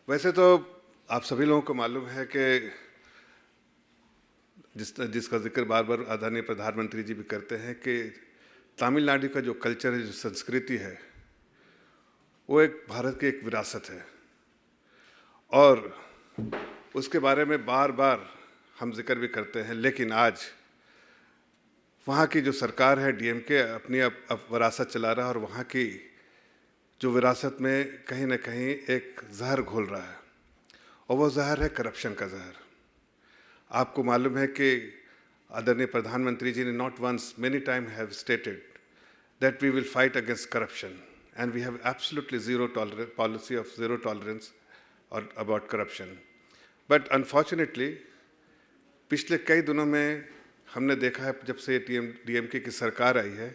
वैसे तो आप सभी लोगों को मालूम है कि जिसका जिक्र बार बार आदरणीय प्रधानमंत्री जी भी करते हैं कि तमिलनाडु का जो कल्चर है, जो संस्कृति है, वो एक भारत की एक विरासत है और उसके बारे में बार बार हम जिक्र भी करते हैं। लेकिन आज वहाँ की जो सरकार है, डीएमके, अपनी अब विरासत चला रहा है और वहाँ की जो विरासत में कहीं ना कहीं एक जहर घोल रहा है और वो जहर है करप्शन का जहर। आपको मालूम है कि आदरणीय प्रधानमंत्री जी ने not once many time have stated that we will fight against corruption and we have absolutely zero tolerance policy of zero tolerance और अबाउट करप्शन। बट अनफॉर्चुनेटली पिछले कई दिनों में हमने देखा है, जब से डीएमके की सरकार आई है,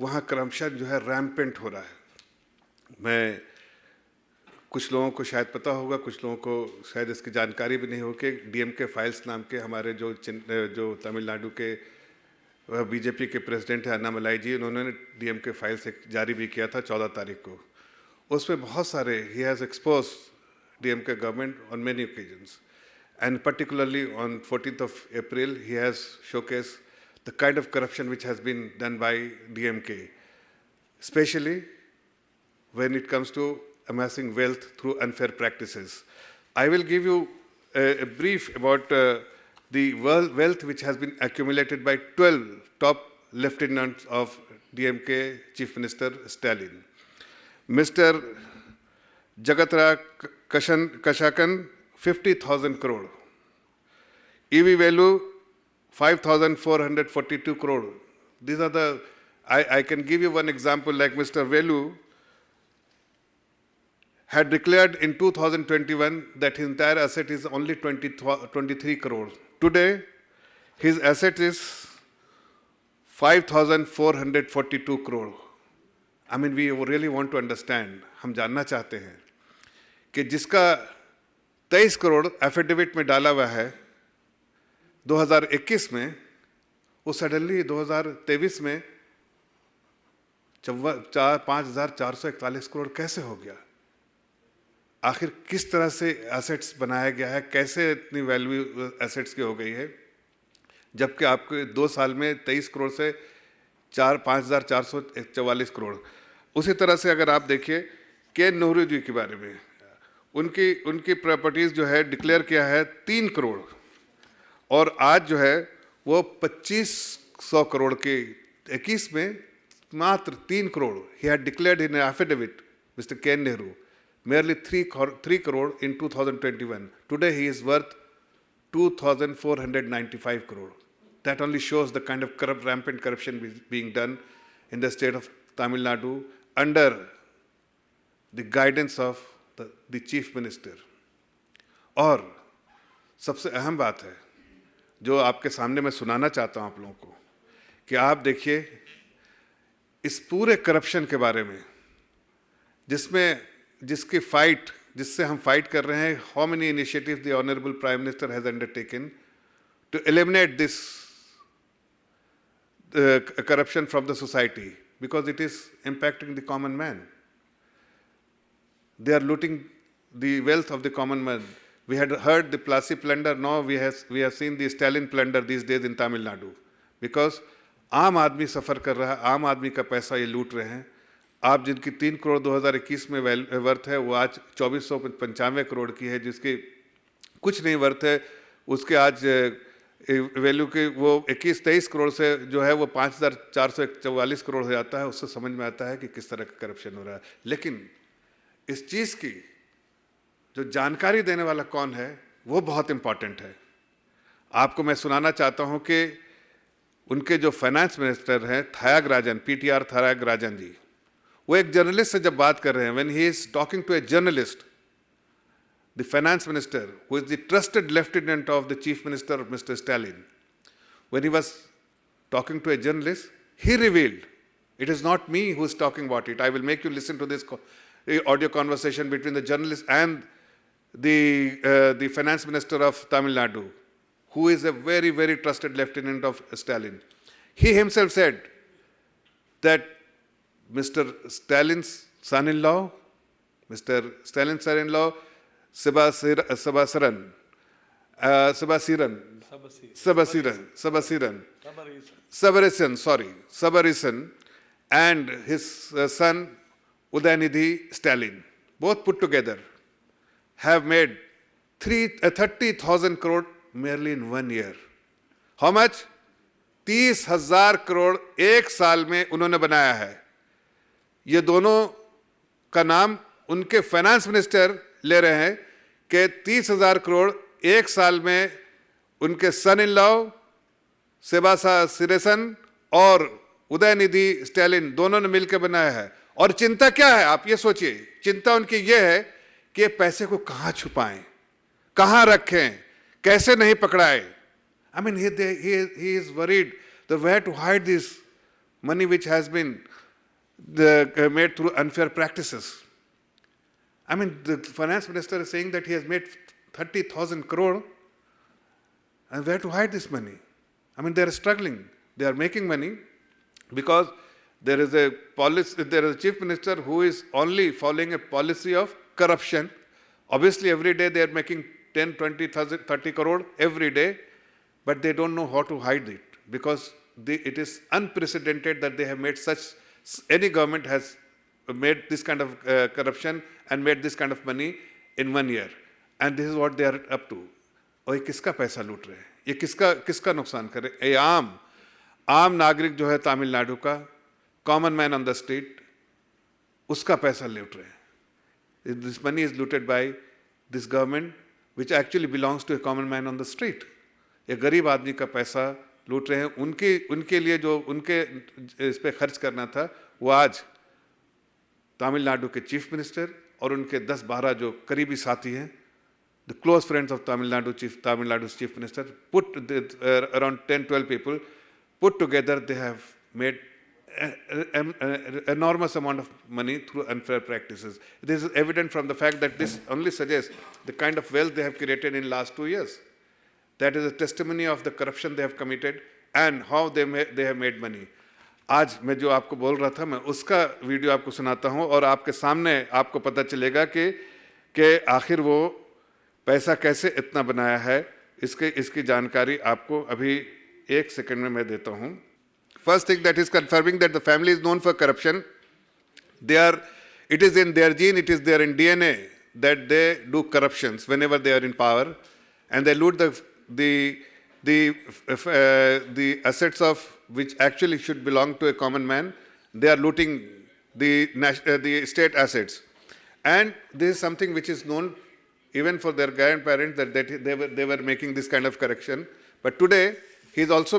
वहाँ करप्शन जो है रैम्पेंट हो रहा है। मैं कुछ लोगों को शायद पता होगा, कुछ लोगों को शायद इसकी जानकारी भी नहीं हो कि डीएमके फाइल्स नाम के हमारे जो तमिलनाडु के बीजेपी के प्रेसिडेंट हैं अन्नामलाई जी, उन्होंने डीएमके फाइल्स एक जारी भी किया था 14 तारीख को। उसमें बहुत सारे he has expose DMK government on many occasions and particularly on 14th of April he has showcased the kind of corruption which has been done by DMK, especially when it comes to amassing wealth through unfair practices. I will give you a brief about the wealth which has been accumulated by 12 top lieutenants of DMK Chief Minister Stalin. Mr. Jagatra Kashakan, 50,000 crore. EV value, 5,442 crore. These are the, I can give you one example, like Mr. Velu had declared in 2021 that his entire asset is only 23 crore. Today, his asset is 5,442 crore. I mean, we really want to understand, हम जानना चाहते हैं कि जिसका 23 crore affidavit में डाला हुआ है 2021 में, वो सडनली 2023 में 5,441 करोड़ कैसे हो गया? आखिर किस तरह से एसेट्स बनाया गया है, कैसे इतनी वैल्यू एसेट्स की हो गई है, जबकि आपके 2 साल में 23 करोड़ से 5,444 करोड़। उसी तरह से अगर आप देखिए के नेहरू जी के बारे में, उनकी प्रॉपर्टीज़ जो है डिक्लेयर किया है 3 करोड़ और आज जो है वो 2500 करोड़ के 21 में मात्र 3 crore. He had declared in affidavit mister के Nehru merely 3 crore in 2021. Today he is worth 2,495 crore. That only shows the kind of rampant corruption being done in the state of Tamil Nadu under the guidance of the chief minister. और सबसे अहम बात है जो आपके सामने मैं सुनाना चाहता हूं आप लोगों को कि आप देखिए इस पूरे करप्शन के बारे में, जिससे हम फाइट कर रहे हैं। How many initiatives the honourable prime minister has undertaken to eliminate this corruption from the society, because it is impacting the common man. They are looting the wealth of the common man. We had heard the Plassey plunder, now we have seen the Stalin plunder these days in Tamil Nadu, because आम आदमी सफ़र कर रहा है, आम आदमी का पैसा ये लूट रहे हैं। आप जिनकी 3 करोड़ 2021 में वर्थ है, वो आज 2495 करोड़ की है, जिसकी कुछ नहीं वर्थ है, उसके आज वैल्यू के वो 21-23 करोड़ से जो है वो 5,444 करोड़ हो जाता है। उससे समझ में आता है कि किस तरह का करप्शन हो रहा है। लेकिन इस चीज़ की जो जानकारी देने वाला कौन है, वो बहुत इम्पॉर्टेंट है। आपको मैं सुनाना चाहता हूँ कि उनके जो फाइनेंस मिनिस्टर हैं थायागराजन, पीटीआर थायागराजन जी, वो एक जर्नलिस्ट से जब बात कर रहे हैं, when he is talking to a journalist, the finance minister, who is the trusted lieutenant of the chief minister, Mr. Stalin, when he was talking to a journalist, he revealed, it is not me who is talking about it. I will make you listen to this audio conversation between the journalist and the finance minister of Tamil Nadu, who is a very, very trusted lieutenant of Stalin. He himself said that Mr. Stalin's son-in-law Sabareesan, Sabareesan, and his son Udaynidhi Stalin, both put together, have made 30,000 crore merely in 1 year. How much? 30,000 crore एक साल में उन्होंने बनाया है. ये दोनों का नाम उनके फाइनेंस मिनिस्टर ले रहे हैं कि 30,000 करोड़ एक साल में उनके सन इन लॉ सेबास्टियन और उदयनिधि स्टैलिन दोनों ने मिलकर बनाया है. और चिंता क्या है, आप ये सोचिए. चिंता उनकी ये है कि पैसे को कहां छुपाएं, कहां रखें, कैसे नहीं पकड़ाए. I mean, he is worried that where to hide this money which has been made through unfair practices. I mean, the finance minister is saying that he has made 30,000 crore, and where to hide this money? I mean, they are struggling. They are making money because there is a policy, there is a chief minister who is only following a policy of corruption. Obviously, every day they are making 10, 20,000, 30 crore every day, but they don't know how to hide it because it is unprecedented that they have made such, any government has made this kind of corruption and made this kind of money in 1 year. And this is what they are up to. और ये किसका पैसा लूट रहे हैं, ये किसका नुकसान कर रहे हैं? ये आम नागरिक जो है तमिलनाडु का, common man on the street, उसका पैसा लूट रहे हैं. This money is looted by this government which actually belongs to a common man on the street. ये गरीब आदमी का पैसा लूट रहे हैं. उनके लिए जो उनके इस पे खर्च करना था वो आज तमिलनाडु के चीफ मिनिस्टर और उनके 10-12 जो करीबी साथी हैं, the close friends of Tamil Nadu's chief minister, put around 10-12 people put together, they have made an enormous amount of money through unfair practices. This is evident from the fact that this only suggests the kind of wealth they have created in last 2 years. That is a testimony of the corruption they have committed and how they have made money. आज मैं जो आपको बोल रहा था, मैं उसका video आपको सुनाता हूं और आपके सामने आपको पता चलेगा कि आखिर वो पैसा कैसे इतना बनाया है. इसकी जानकारी आपको अभी 1 सेकंड में मैं देता हूं. First thing that is confirming that the family is known for corruption. It is in their gene, it is there in DNA that they do corruptions whenever they are in power, and they loot the assets of which actually should belong to a common man. They are looting the state assets, and this is something which is known even for their grandparents that they were making this kind of correction. But today he is also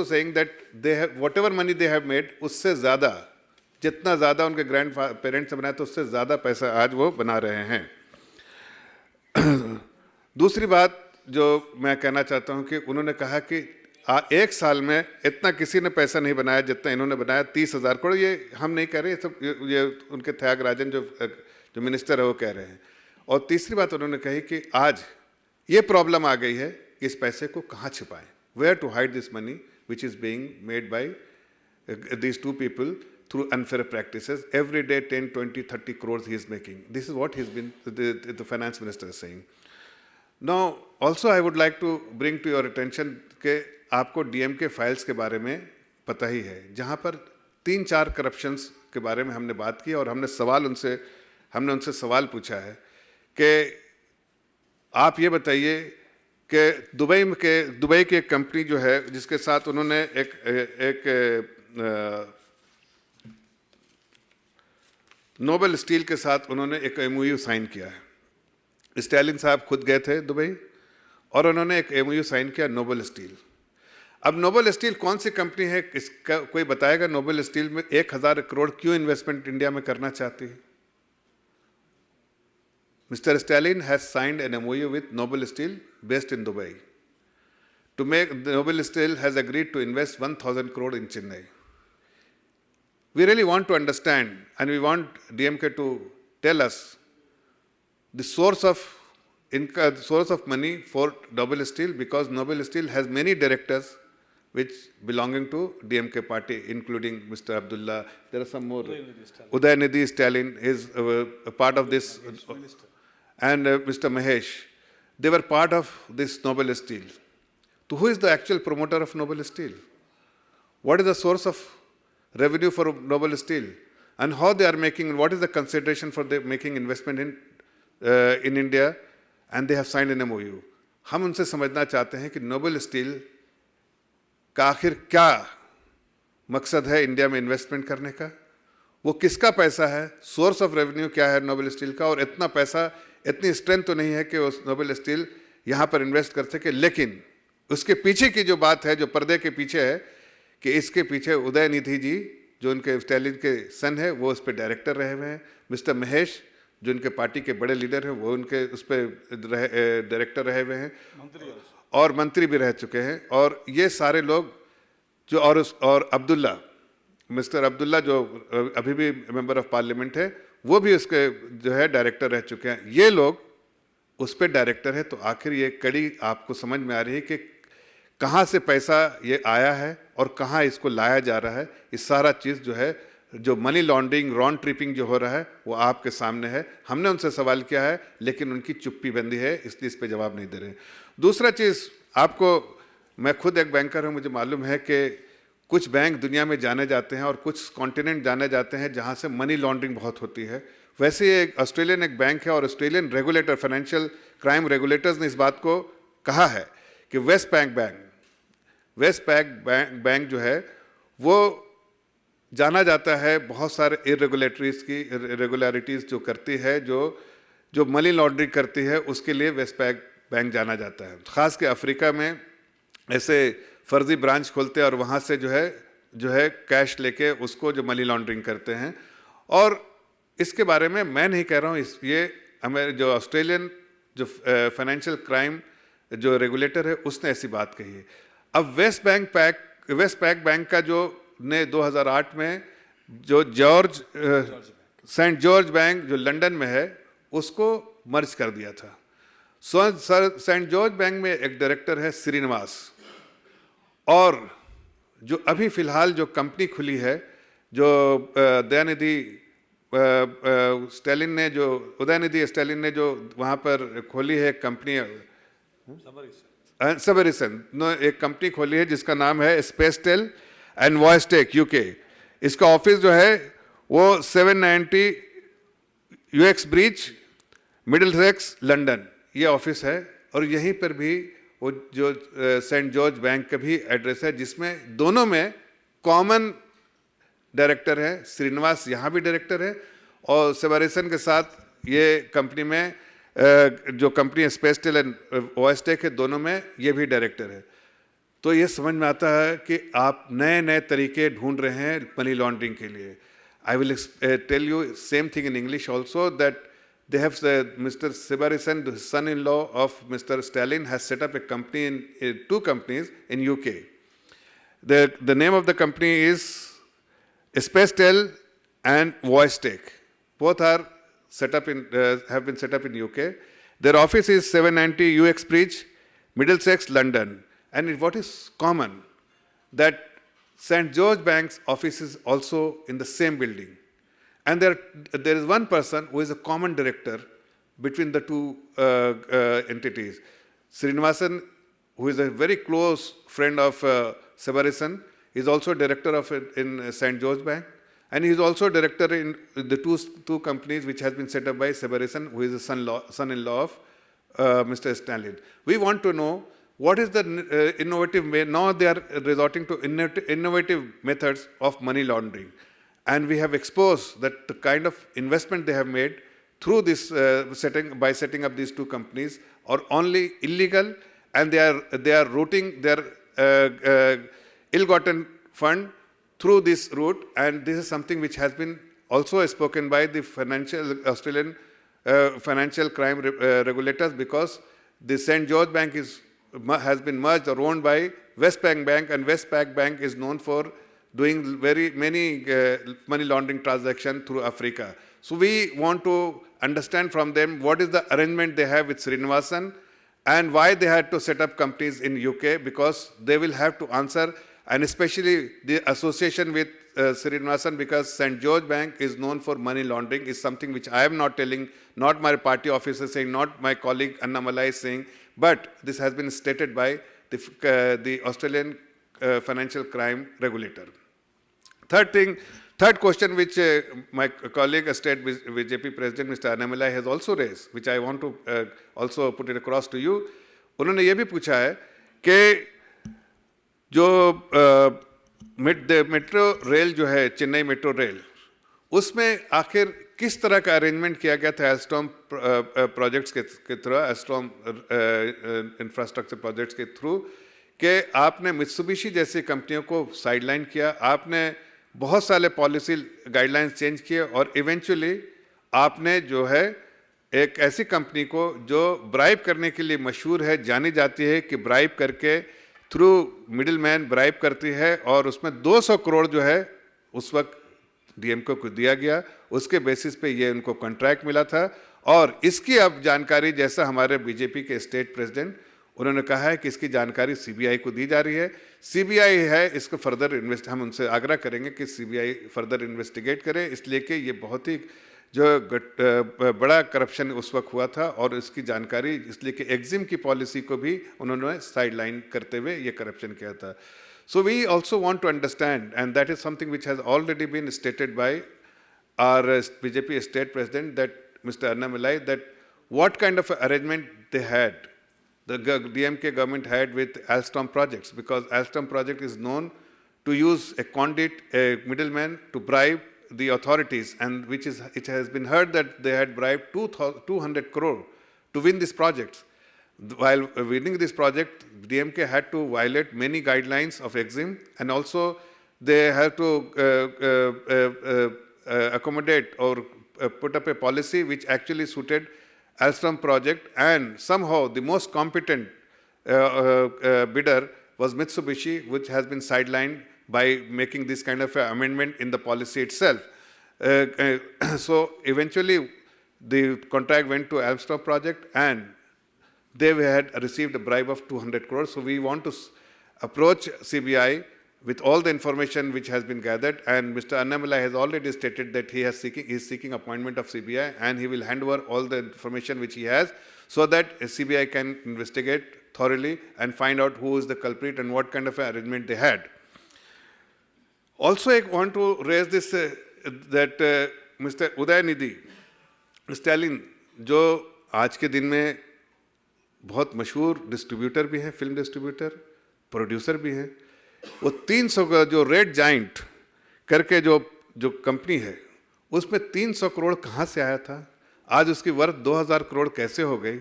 saying that they have whatever money they have made, उससे ज़्यादा, जितना ज़्यादा उनके grand parents ने बनाया तो उससे ज़्यादा पैसा आज वो बना रहे हैं. दूसरी बात जो मैं कहना चाहता हूं कि उन्होंने कहा कि एक साल में इतना किसी ने पैसा नहीं बनाया जितना इन्होंने बनाया, 30,000 करोड़. ये हम नहीं कह रहे, ये उनके त्यागराजन जो मिनिस्टर है वो कह रहे हैं. और तीसरी बात उन्होंने कही कि आज ये प्रॉब्लम आ गई है कि इस पैसे को कहाँ छिपाएं, where to hide this money which is being made by these two people through unfair practices. Every day 10, 20, 30 crores he is making. This is what the finance minister is saying. Now, also I would like to bring to your attention कि आपको DMK files के बारे में पता ही है, जहाँ पर 3-4 corruptions के बारे में हमने बात की और हमने उनसे सवाल पूछा है कि आप ये बताइए कि दुबई की एक कंपनी जो है जिसके साथ उन्होंने एक नोबल स्टील के साथ उन्होंने एक MOU साइन किया है. स्टैलिन साहब खुद गए थे दुबई और उन्होंने एक MOU साइन किया नोबल स्टील. अब नोबल स्टील कौन सी कंपनी है, इसका कोई बताएगा? नोबल स्टील में 1,000 करोड़ क्यों इन्वेस्टमेंट इंडिया में करना चाहती है? Mr. Stalin has signed an MOU with Noble Steel based in Dubai. Noble Steel has agreed to invest 1,000 crore in Chennai. We really want to understand, and we want DMK to tell us the source of money for Noble Steel, because Noble Steel has many directors which belonging to DMK party, including Mr. Abdullah. There are some more. Udaynidhi Stalin is a part of this. and Mr. Mahesh, they were part of this Noble Steel. So who is the actual promoter of Noble Steel? What is the source of revenue for Noble Steel? And how they are making, what is the consideration for the making investment in India? And they have signed an MOU. हम उनसे समझना चाहते हैं कि Nobel steel का आखिर क्या मकसद है इंडिया में इन्वेस्टमेंट करने का, वो किसका पैसा है, सोर्स ऑफ रेवेन्यू क्या है नोबल स्टील का, और इतना पैसा, इतनी स्ट्रेंथ तो नहीं है कि उस नोबल स्टील यहाँ पर इन्वेस्ट कर सके। लेकिन उसके पीछे की जो बात है, जो पर्दे के पीछे है, कि इसके पीछे उदयनिधि जी जो उनके स्टालिन के सन है वो उस पर डायरेक्टर रहे हुए हैं, मिस्टर महेश जो उनके पार्टी के बड़े लीडर हैं वो उनके उस पर डायरेक्टर रहे हुए हैं और मंत्री भी रह चुके हैं। और ये सारे लोग जो और अब्दुल्ला, मिस्टर अब्दुल्ला जो अभी भी मेंबर ऑफ पार्लियामेंट है, वो भी उसके जो है डायरेक्टर रह चुके हैं। ये लोग उस पर डायरेक्टर है। तो आखिर ये कड़ी आपको समझ में आ रही है कि कहाँ से पैसा ये आया है और कहाँ इसको लाया जा रहा है। इस सारा चीज़ जो है, जो मनी लॉन्ड्रिंग, राउंड ट्रिपिंग जो हो रहा है, वो आपके सामने है। हमने उनसे सवाल किया है लेकिन उनकी चुप्पी बंदी है, इसलिए इस पर जवाब नहीं दे रहे। दूसरा चीज़, आपको, मैं खुद एक बैंकर हूँ, मुझे मालूम है कि कुछ बैंक दुनिया में जाने जाते हैं और कुछ कॉन्टिनेंट जाने जाते हैं जहाँ से मनी लॉन्ड्रिंग बहुत होती है। वैसे ही एक ऑस्ट्रेलियन एक बैंक है और Australian regulator, financial crime regulators ने इस बात को कहा है कि वेस्ट बैंक जो है वो जाना जाता है बहुत सारे इरेगुलरिटीज़ जो करती है, जो मनी लॉन्ड्रिंग करती है, उसके लिए वेस्ट बैंक जाना जाता है। ख़ास के अफ्रीका में ऐसे फर्जी ब्रांच खोलते हैं और वहाँ से जो है कैश लेके उसको जो मनी लॉन्ड्रिंग करते हैं। और इसके बारे में मैं नहीं कह रहा हूँ, ये हमारे जो ऑस्ट्रेलियन जो फाइनेंशियल क्राइम जो रेगुलेटर है उसने ऐसी बात कही है। अब वेस्ट बैंक का जो ने 2008 में जो सेंट जॉर्ज बैंक जो लंदन में है उसको मर्ज कर दिया था। सेंट जॉर्ज बैंक में एक डायरेक्टर है श्रीनिवास, और जो अभी फिलहाल जो कंपनी खुली है, जो उदयनिधि स्टालिन ने जो वहाँ पर खोली है कंपनी, सबरीसन एक कंपनी खोली है जिसका नाम है स्पेसटेल एंड वॉइसटेक यूके। इसका ऑफिस जो है वो 790 यूएक्स ब्रिज, मिडिलसेक्स, लंदन, ये ऑफिस है। और यहीं पर भी वो जो सेंट जॉर्ज बैंक का भी एड्रेस है, जिसमें दोनों में कॉमन डायरेक्टर है। श्रीनिवास यहाँ भी डायरेक्टर है और सबरीसन के साथ ये कंपनी में जो कंपनी स्पेसटेल एंड वॉइसटेक है, दोनों में ये भी डायरेक्टर है। तो ये समझ में आता है कि आप नए नए तरीके ढूंढ रहे हैं मनी लॉन्ड्रिंग के लिए। I will tell you same thing in English also, that they have said Mr. Sabareesan, the son-in-law of Mr. Stalin, has set up a company in two companies in UK. The name of the company is Spacetel and VoiceTech. Both are set up in have been set up in UK. Their office is 790 UX Bridge, Middlesex, London. And what is common, that St. George Bank's office is also in the same building. And there is one person who is a common director between the two entities. Srinivasan, who is a very close friend of Sabareesan, is also director of in St. George Bank. And he is also director in the two companies which has been set up by Sabareesan, who is the son-in-law of Mr. Stalin. We want to know what is the innovative way. Now they are resorting to innovative methods of money laundering. And we have exposed that the kind of investment they have made through this by setting up these two companies are only illegal, and they are routing their ill-gotten fund through this route. And this is something which has been also spoken by the Australian financial crime regulators, because the St. George Bank has been merged or owned by Westpac Bank, and Westpac Bank is known for doing very many money laundering transactions through Africa. So we want to understand from them what is the arrangement they have with Srinivasan and why they had to set up companies in UK, because they will have to answer, and especially the association with Srinivasan, because St. George Bank is known for money laundering, is something which I am not telling, not my party officer saying, not my colleague Annamalai saying, but this has been stated by the Australian financial crime regulator. Third question which my colleague, State BJP President Mr. Annamalai has also raised, which I want to also put it across to you. उन्होंने ये भी पूछा है कि जो metro rail जो है, Chennai metro rail, उसमें आखिर किस तरह का अरेंजमेंट किया गया था एल्स्टॉम प्रोजेक्ट्स के थ्रू, एल्स्टॉम इंफ्रास्ट्रक्चर प्रोजेक्ट्स के थ्रू, कि आपने मित्सुबिशी जैसी कंपनियों को साइडलाइन किया, आपने बहुत सारे पॉलिसी गाइडलाइंस चेंज किए और इवेंचुअली आपने जो है एक ऐसी कंपनी को जो ब्राइब करने के लिए मशहूर है, जानी जाती है कि ब्राइब करके थ्रू मिडिल मैन ब्राइब करती है, और उसमें 200 करोड़ जो है उस वक्त डीएमके को दिया गया, उसके बेसिस पे ये उनको कॉन्ट्रैक्ट मिला था। और इसकी अब जानकारी, जैसा हमारे बीजेपी के स्टेट प्रेसिडेंट उन्होंने कहा है कि इसकी जानकारी सीबीआई को दी जा रही है, सीबीआई है इसको फर्दर हम उनसे आग्रह करेंगे कि सीबीआई फर्दर इन्वेस्टिगेट करे, इसलिए कि ये बहुत ही जो बड़ा करप्शन उस वक्त हुआ था, और इसकी जानकारी इसलिए कि एग्जिम की पॉलिसी को भी उन्होंने साइडलाइन करते हुए ये करप्शन किया था। So we also want to understand, and that is something which has already been stated by our BJP state president, that Mr. Annamalai, that what kind of arrangement they had, the DMK government had with Alstom projects, because Alstom project is known to use a conduit, a middleman, to bribe the authorities, and it has been heard that they had bribed 200 crore to win these projects. While winning this project, DMK had to violate many guidelines of EXIM, and also they have to accommodate or put up a policy which actually suited Alstom project, and somehow the most competent bidder was Mitsubishi, which has been sidelined by making this kind of amendment in the policy itself. So eventually the contract went to Alstom project, and they had received a bribe of 200 crores. So we want to approach CBI with all the information which has been gathered, and Mr. Annamalai has already stated that he is seeking appointment of CBI, and he will hand over all the information which he has, so that CBI can investigate thoroughly and find out who is the culprit and what kind of arrangement they had. Also, I want to raise this that Mr. Udayanidhi Stalin, जो आज के दिन में बहुत मशहूर distributor भी हैं, film distributor, producer भी हैं, वो 300 का जो रेड जाइंट करके जो कंपनी है, उसमें 300 करोड़ कहाँ से आया था? आज उसकी वर्थ 2000 करोड़ कैसे हो गई?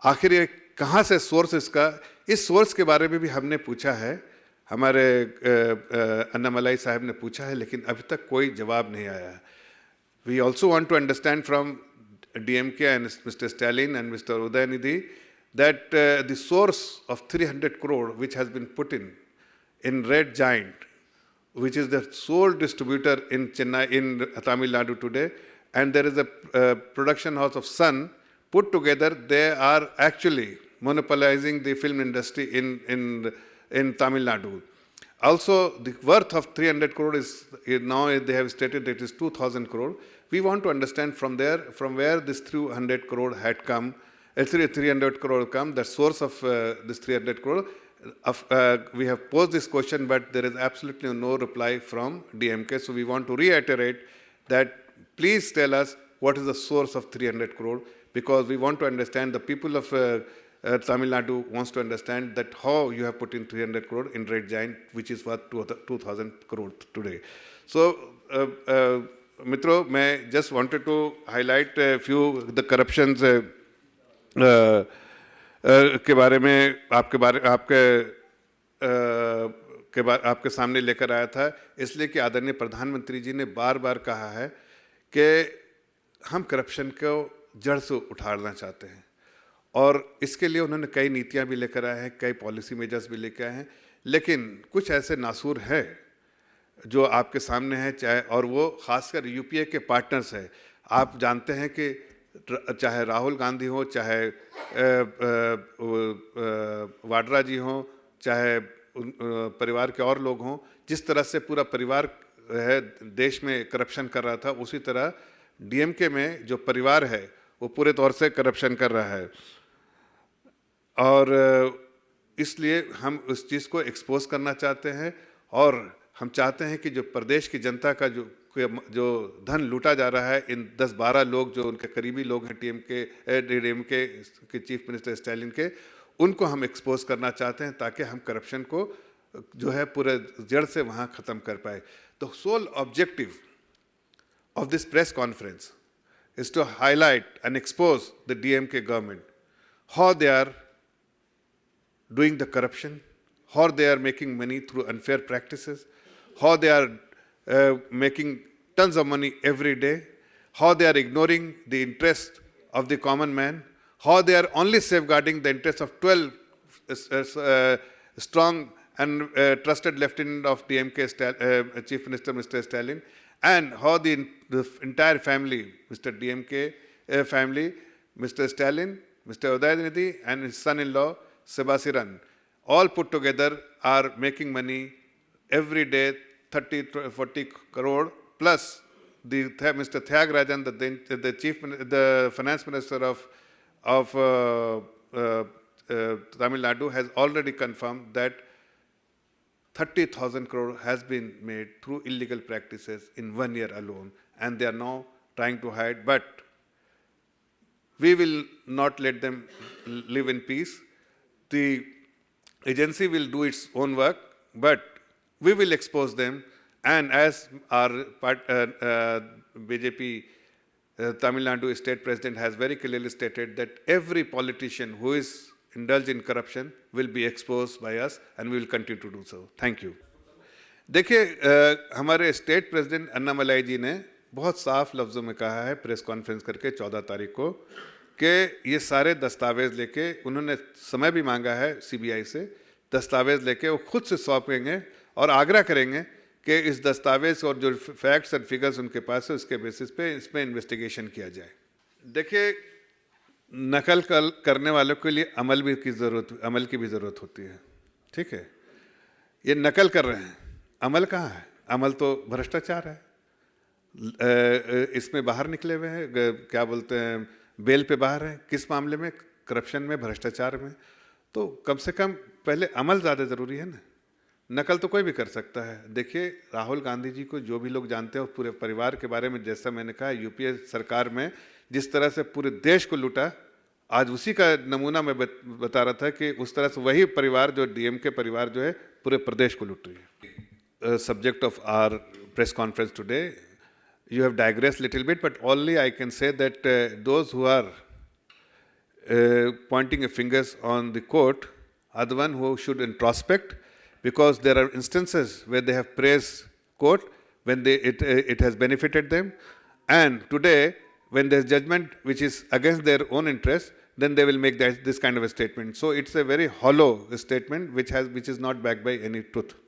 आखिर ये कहाँ से सोर्स इसका? इस सोर्स के बारे में भी हमने पूछा है, हमारे अन्नामलाई साहब ने पूछा है, लेकिन अभी तक कोई जवाब नहीं आया। We also want to understand from DMK and Mr. Stalin and Mr. Udayanidhi that the source of 300 crore which has been put in Red Giant, which is the sole distributor in Chennai, in Tamil Nadu today, and there is a production house of Sun put together. They are actually monopolizing the film industry in Tamil Nadu. Also, the worth of 300 crore is now they have stated that it is 2,000 crore. We want to understand from where this 300 crore had come, 300 crore come, the source of this 300 crore. We have posed this question, but there is absolutely no reply from DMK. So we want to reiterate that please tell us what is the source of 300 crore, because we want to understand, the people of Tamil Nadu wants to understand that how you have put in 300 crore in Red Giant, which is worth 2,000 crore today. So, Mitro, I just wanted to highlight a few the corruptions के बारे में आपके सामने लेकर आया था, इसलिए कि आदरणीय प्रधानमंत्री जी ने बार बार कहा है कि हम करप्शन को जड़ से उठाड़ना चाहते हैं, और इसके लिए उन्होंने कई नीतियां भी लेकर आए हैं, कई पॉलिसी मेजर्स भी लेकर आए हैं, लेकिन कुछ ऐसे नासूर हैं जो आपके सामने हैं, चाहे और वो खासकर यूपीए के पार्टनर्स हैं। आप जानते हैं कि चाहे राहुल गांधी हो, चाहे वाड्रा जी हों, चाहे परिवार के और लोग हों, जिस तरह से पूरा परिवार है देश में करप्शन कर रहा था, उसी तरह डीएमके में जो परिवार है वो पूरे तौर से करप्शन कर रहा है। और इसलिए हम उस चीज़ को एक्सपोज करना चाहते हैं और हम चाहते हैं कि जो प्रदेश की जनता का जो धन लूटा जा रहा है, इन 10-12 लोग जो उनके करीबी लोग हैं डीएमके के चीफ मिनिस्टर स्टालिन के, उनको हम एक्सपोज करना चाहते हैं ताकि हम करप्शन को जो है पूरे जड़ से वहाँ ख़त्म कर पाए। The sole objective of this press conference is to highlight and expose the DMK government, how they are doing the corruption, how they are making money through unfair practices, how they are making tons of money every day, how they are ignoring the interest of the common man, how they are only safeguarding the interests of 12 strong and trusted lieutenant of DMK Chief Minister Mr. Stalin, and how the entire family, Mr. DMK family, Mr. Stalin, Mr. Udayanidhi and his son-in-law Sabareesan, all put together are making money every day, 30-40 crore, plus the Mr. Tyagarajan, the finance minister of Tamil Nadu, has already confirmed that 30,000 crore has been made through illegal practices in 1 year alone, and they are now trying to hide. But we will not let them live in peace. The agency will do its own work, but we will expose them. And as our BJP Tamil Nadu state president has very clearly stated that every politician who is indulged in corruption will be exposed by us, and we will continue to do so. Thank you. देखिए, हमारे state president Annamalai जी ने बहुत साफ लफ्ज़ों में कहा है press conference करके 14 तारीख को कि ये सारे दस्तावेज़ लेके, उन्होंने समय भी मांगा है सीबीआई से, दस्तावेज़ लेके वो खुद से सौंपेंगे और आग्रह करेंगे कि इस दस्तावेज़ और जो फैक्ट्स एंड फिगर्स उनके पास है उसके बेसिस पे इस पर इन्वेस्टिगेशन किया जाए। देखिए, नकल करने वालों के लिए अमल की भी ज़रूरत होती है, ठीक है। ये नकल कर रहे हैं, अमल कहाँ है? अमल तो भ्रष्टाचार है। इसमें बाहर निकले हुए हैं, क्या बोलते हैं, बेल पे बाहर हैं। किस मामले में? करप्शन में, भ्रष्टाचार में। तो कम से कम पहले अमल ज़्यादा ज़रूरी है ना, नकल तो कोई भी कर सकता है। देखिए, राहुल गांधी जी को जो भी लोग जानते हैं, पूरे परिवार के बारे में जैसा मैंने कहा, यूपीए सरकार में जिस तरह से पूरे देश को लूटा, आज उसी का नमूना मैं बता रहा था कि उस तरह से वही परिवार जो डीएमके परिवार जो है पूरे प्रदेश को लूट रही है। Subject of our press conference today, you have digressed little bit, but only I can say that those who are pointing a fingers on the court are the one who should introspect, because there are instances where they have praised court when it has benefited them, and today when there's judgment which is against their own interest, then they will make this kind of a statement. So it's a very hollow statement which is not backed by any truth.